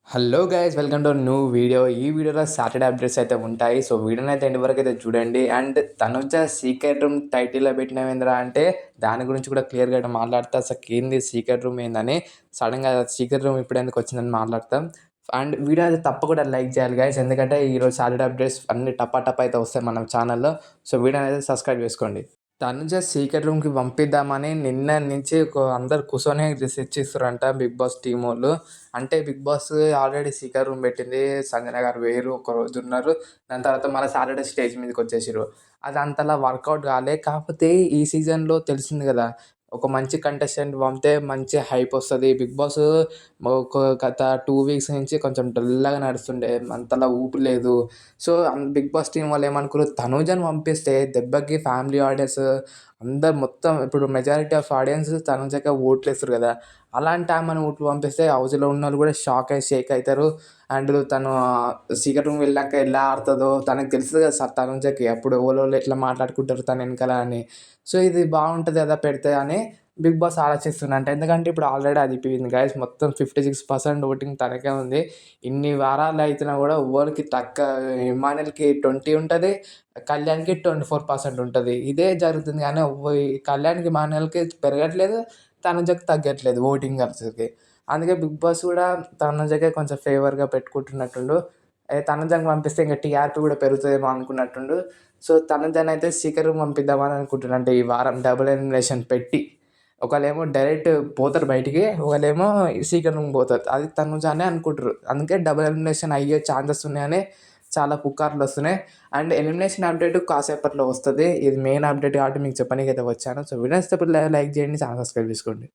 Hello guys, welcome to new video. ఈ వీడియోలో Saturday updates అయితే ఉంటాయి. సో వీడియోని అయితే ఎండ్ వరకు అయితే చూడండి. అండ్ తనుజ సీక్రెట్ రూమ్ టైటిల్లో పెట్టినవేంద్రా అంటే దాని గురించి కూడా క్లియర్గా అయితే మాట్లాడతా. అసలు ఏంది సీక్రెట్ రూమ్ ఏందని, సడన్గా సీక్రెట్ రూమ్ ఇప్పుడు ఎందుకు వచ్చిందని మాట్లాడతాం. అండ్ వీడియో అయితే తప్పకుండా లైక్ చేయాలి గైస్, ఎందుకంటే ఈరోజు సాటర్డే అప్డేట్స్ అన్ని టపా టపా అయితే వస్తాయి మన ఛానల్లో. సో వీడియోని అయితే సబ్స్క్రైబ్ చేసుకోండి. తనుజ సీక్రెట్ రూమ్‌కి పంపిద్దామని నిన్న నుంచి అందరూ కూర్చొని చర్చిస్తుర్రంట బిగ్ బాస్ టీమోళ్ళు. అంటే Big Boss already secret room పెట్టింది. సంజన గారు వేరు ఒకరోజు ఉన్నారు. దాని తర్వాత మళ్ళీ సాటర్డే స్టేజ్ మీదకొచ్చేసిర్రు. అది అంతలా వర్కౌట్ కాలే. కాకపోతే ఈ సీజన్‌లో తెలిసింది కదా! ఒక మంచి కంటెస్టెంట్ పంపితే మంచి హైప్ వస్తది. బిగ్ బాస్ గత 2 వీక్స్ నుంచి కొంచెం డల్‌గా నడుస్తుండే. అంతలా ఊపు లేదు. సో, బిగ్ బాస్ టీమ్ వాళ్ళు ఏమనుకుర్రు, తనూజని పంపిస్తే దెబ్బకి ఫ్యామిలీ ఆడియన్స్ అందరు మొత్తం ఇప్పుడు మెజారిటీ ఆఫ్ ఆడియన్స్ తనూజకే ఓట్లేస్తారు కదా! అలాంటి ఆమెను పంపిస్తే హౌస్‌లో ఉన్నోళ్ళు కూడా షేక్ అయితారు. అండ్ తను సీక్రెట్ రూమ్ వెళ్ళాక ఎలా ఆడుతదో తనకు తెలుస్తది కదా! తనూజకి అప్పుడు ఎవలోళ్ళు ఎట్లా మాట్లాడుకుంటారు తన ఎనకాల అని. సో, ఇది బావుంటది కదా పెడితే అని బిగ్ బాస్ ఆలోచిస్తుండంట. ఎందుకంటే ఇప్పుడు ఆల్రెడీ అయిపోయింది గైస్. మొత్తం 56% ఓటింగ్ తనకే ఉంది. ఇన్ని వారాలు అయితున్నా కూడా ఎవ్వరికి ఇమ్మానుయేల్‌కి 20 ఉంటది. కళ్యాణ్‌కి 24% ఉంటది. ఇదే జరుగుతుంది గానీ ఈ కళ్యాణ్‌కి, ఇమ్మానుయేల్‌కి పెరగట్లేదు. తనుజకి తగ్గట్లేదు ఓటింగ్ అసలకి. అందుకే బిగ్ బాస్ కూడా తనుజకే కొంచెం ఫేవర్‌గా పెట్టుకుంటున్నట్టుండు. తనుజని పంపిస్తే ఇంక టీఆర్‌పీ కూడా పెరుగుతదేమో అనుకున్నట్టుండు. సో, తనుజనైతే సీక్రెట్ రూమ్ పంపిద్దామని అనుకుంటున్నంట ఈ వారం డబుల్ ఎలిమినేషన్ పెట్టి. ఒకళ్ళేమో డైరెక్ట్ పోతారు బయటికి. ఒకళ్ళేమో సీక్రెట్ రూమ్‌కి పోతారు. అది తనుజ అనే అనుకుంటుర్రు. అందుకే డబుల్ ఎలిమినేషన్ అయ్యే ఛాన్సెస్ ఉన్నాయని చాలా పుకార్లొస్తున్నాయి. అండ్ ఎలిమినేషన్ అప్డేట్ కాసేపట్లో వస్తది. ఇది మెయిన్ అప్డేట్ కాబట్టి మీకు చెప్పనీకైతే వచ్చాను. సో, వీడియో నచ్చితే లైక్ చేయండి. ఛానెల్ సబ్స్క్రైబ్ చేసుకోండి.